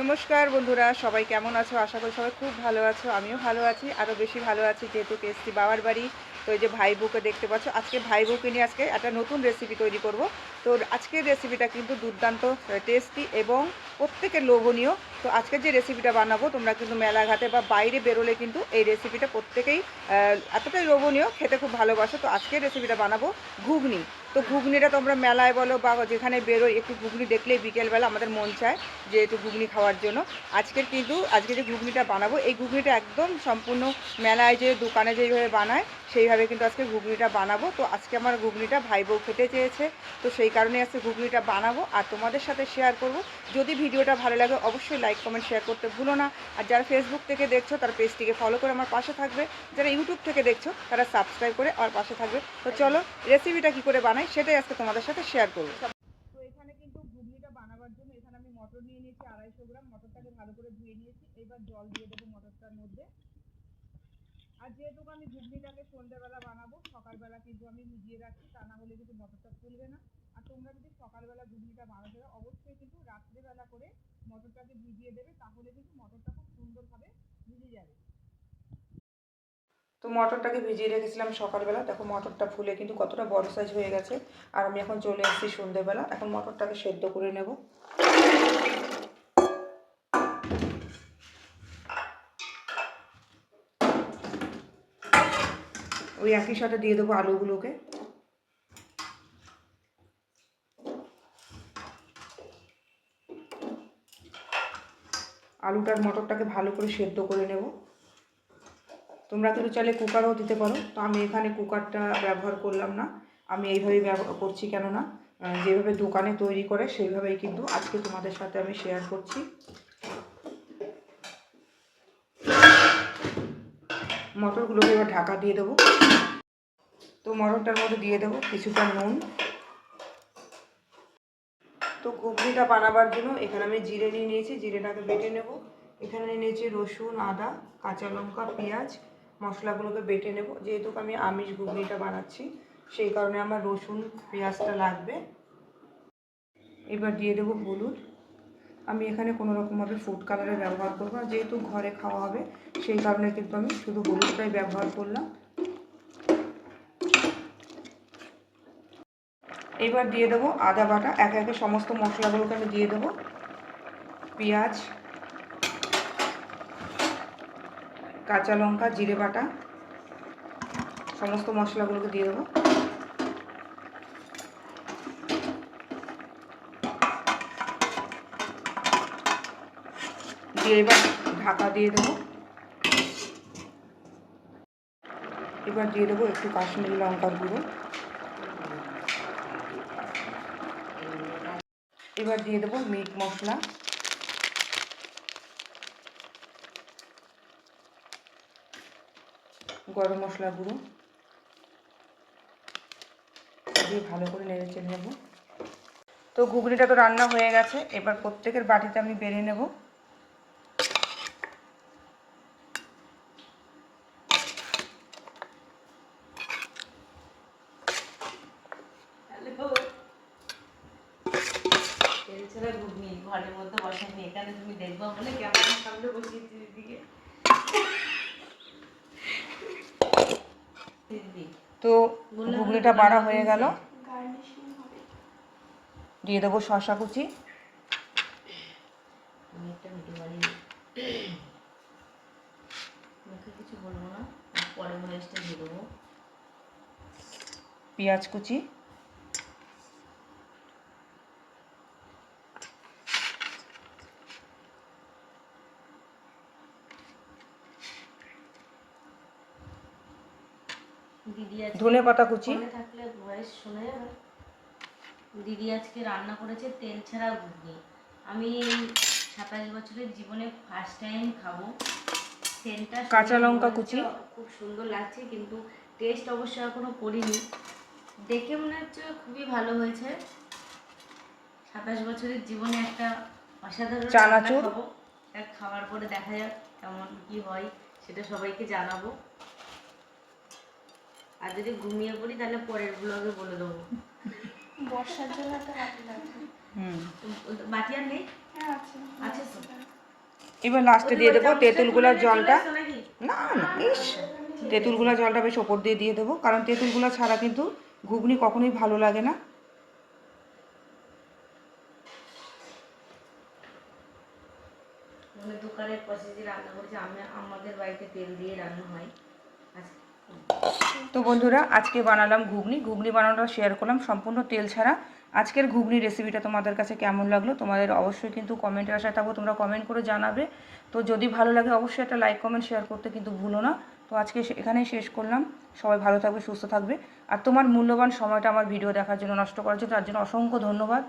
নমস্কার বন্ধুরা, সবাই কেমন আছো? আশা করি সবাই খুব ভালো আছো। আমিও ভালো আছি, আরও বেশি ভালো আছি যেহেতু এসছি বাবার বাড়ি। তো এই যে ভাইবুকে দেখতে পাচ্ছ, আজকে ভাইবুকে নিয়ে আজকে একটা নতুন রেসিপি তৈরি করব। তো আজকের রেসিপিটা কিন্তু দুর্দান্ত টেস্টি এবং প্রত্যেকের লোভনীয়। তো আজকের যে রেসিপিটা বানাবো, তোমরা কিন্তু মেলাঘাটে বা বাইরে বেরোলে কিন্তু এই রেসিপিটা প্রত্যেকেই এতটাই লোভনীয়, খেতে খুব ভালোবাসো। তো আজকের রেসিপিটা বানাবো ঘুগনি। তো ঘুগনিটা তোমরা মেলায় বলো বা যেখানে বেরোই, একটু ঘুগনি দেখলেই বিকেলবেলা আমাদের মন চায় যে একটু ঘুগনি খাওয়ার জন্য। আজকে যে ঘুগনিটা বানাবো, এই ঘুগনিটা একদম সম্পূর্ণ মেলায় যে দোকানে যেইভাবে বানায় সেইভাবে কিন্তু আজকে ঘুগনিটা বানাবো। তো আজকে আমার ঘুগনিটা ভাই বউ খেতে চেয়েছে, তো সেই কারণে আজকে ঘুগনিটা বানাবো আর তোমাদের সাথে শেয়ার করব। যদি ভিডিওটা ভালো লাগে অবশ্যই লাইক কমেন্ট শেয়ার করতে ভুলো না। আর যারা ফেসবুক থেকে দেখছো তারা পেজটিকে ফলো করে আমার পাশে থাকবে, যারা ইউটিউব থেকে দেখছো তারা সাবস্ক্রাইব করে আমার পাশে থাকবে। তো চলো রেসিপিটা কী করে বানাই সেটাই আজকে তোমাদের সাথে শেয়ার করবো। তো এখানে কিন্তু ঘুগনিটা বানাবার জন্য এখানে আমি মটর নিয়ে নিয়েছি 250 গ্রাম। মটরটাকে ভালো করে ধুয়ে নিয়েছি, এবার জল দিয়ে দেবো মটরটার মধ্যে। আর যেহেতু আমি ঘুগনিটাকে সন্ধ্যেবেলা বানাবো, সকালবেলা কিন্তু আমি ভিজিয়ে রাখছি, তা না হলে কিন্তু মটরটা ফুলবে না। আর তোমরা যদি সকালবেলা ঘুগনিটা বানাতে চাও অবশ্যই কিন্তু রাত্রেবেলা করে মটরটাকে ভিজিয়ে দেবে, তাহলে কিন্তু মটরটা খুব সুন্দরভাবে ভিজে যাবে। তো মটরটাকে ভিজিয়ে রেখেছিলাম সকালবেলা, দেখো মটরটা ফুলে কিন্তু কতটা বড় সাইজ হয়ে গেছে। আর আমি এখন চলে এসেছি সন্ধ্যেবেলা, এখন মটরটাকে সেদ্ধ করে নেব। ওই একই সাথে দিয়ে দেবো আলুগুলোকে। আলুটার মটরটাকে ভালো করে সেদ্ধ করে নেব। তোমরা কিন্তু চাইলে কুকারও দিতে পারো, তো আমি এখানে কুকারটা ব্যবহার করলাম না, আমি এইভাবেই ব্যবহার করছি। কেননা যেভাবে দোকানে তৈরি করে সেইভাবেই কিন্তু আজকে তোমাদের সাথে আমি শেয়ার করছি। মটরগুলোকে এবার ঢাকা দিয়ে দেবো। তো মটরটার মধ্যে দিয়ে দেবো কিছুটা নুন। তো ঘুগনিটা বানাবার জন্য এখানে আমি জিরে নিয়ে নিয়েছি, জিরেটাকে বেটে নেব। এখানে নিয়ে নিয়েছি রসুন, আদা, কাঁচা লঙ্কা, পেঁয়াজ, মশলাগুলোকে বেটে নেব। যেহেতু আমি আমিষ ঘুগনিটা বানাচ্ছি সেই কারণে আমার রসুন পেঁয়াজটা লাগবে। এবার দিয়ে দেবো হলুদ। আমি এখানে কোনো রকমভাবে ফুড কালারের ব্যবহার করবো না, যেহেতু ঘরে খাওয়া হবে সেই কারণে কিন্তু আমি শুধু হলুদটাই ব্যবহার করলাম। এবার দিয়ে দেবো আদা বাটা। একে একে সমস্ত মশলাগুলোকে আমি দিয়ে দেবো। পেঁয়াজ, কাঁচা লঙ্কা, জিরে বাটা, সমস্ত মশলাগুলোকে দিয়ে দেবো। দিয়ে এবার ঢাকা দিয়ে দেবো। এবার দিয়ে দেবো একটু কাশ্মীরি লঙ্কার গুঁড়ো। এবার দিয়ে দেবো মিট মশলা, গরম মশলা গুঁড়ো দিয়ে ভালো করে নেড়ে চেড়ে নেবো। তো ঘুগনিটা তো রান্না হয়ে গেছে, এবার প্রত্যেকের বাটিতে আমি বেড়ে নেব। ঘুগনি ঘরের মধ্যে বসানি, এখানে তুমি দেখবা বলে ক্যামেরার সামনে বসিয়েছি দিদিকে। তো ঘুগনিটা বাড়া হয়ে গেল, দিয়ে দেবো শসা কুচি, আমি একটা ভিডিও বানিয়ে মুখে কিছু বলবো না, পরে ভয়েসটা দিয়ে দেবো। পেঁয়াজ কুচি, দিদি ধনে পাতা কুচি। ফোনে থাকলে ভয়েস শোনা যাবে। দিদি আজকে রান্না করেছে তেল ছাড়া ঘুগনি। আমি 27 বছরের জীবনে ফার্স্ট টাইম খাবো। সেন্টটা কাঁচা লঙ্কা কুচি, খুব সুন্দর লাগছে, কিন্তু টেস্ট অবশ্য এখনো করিনি। দেখে মনে হচ্ছে খুবই ভালো হয়েছে। 27 বছরের জীবনে একটা অসাধারণ চানাচুর, খাবো। খাওয়ার পরে দেখা যাক কেমন কি হয়, সেটা সবাইকে জানাবো। আর যদি ঘুমিয়ে পড়ি তাহলে পরের ব্লগে বলে দেবো। বর্ষার জন্য একটা বাটি লাগবে। বাটি আর নেই? হ্যাঁ আছে, আছে তো। এবার লাস্টে দিয়ে দেবো তেঁতুলগুলার জলটা। নাকি? না না, ইস, তেঁতুলগুলা জলটা বেশ ওপর দিয়ে দিয়ে দেবো, কারণ তেঁতুলগুলা ছাড়া কিন্তু ঘুগনি কখনোই ভালো লাগে না। মানে দোকানের প্রসেসে রান্না করেছি, আমাদের বাড়িতে তেল দিয়ে রান্না হয়। আচ্ছা, তো বন্ধুরা, আজকে বানালাম ঘুগনি। ঘুগনি বানানোটা শেয়ার করলাম সম্পূর্ণ তেল ছাড়া। আজকের ঘুগনি রেসিপিটা তোমাদের কাছে কেমন লাগলো তোমাদের অবশ্যই কিন্তু কমেন্টের আশায় থাকবো, তোমরা কমেন্ট করে জানাবে। তো যদি ভালো লাগে অবশ্যই একটা লাইক কমেন্ট শেয়ার করতে কিন্তু ভুলো না। তো আজকে এখানেই শেষ করলাম। সবাই ভালো থাকবে, সুস্থ থাকবে। আর তোমার মূল্যবান সময়টা আমার ভিডিও দেখার জন্য, নষ্ট করার জন্য, তার জন্য অসংখ্য ধন্যবাদ।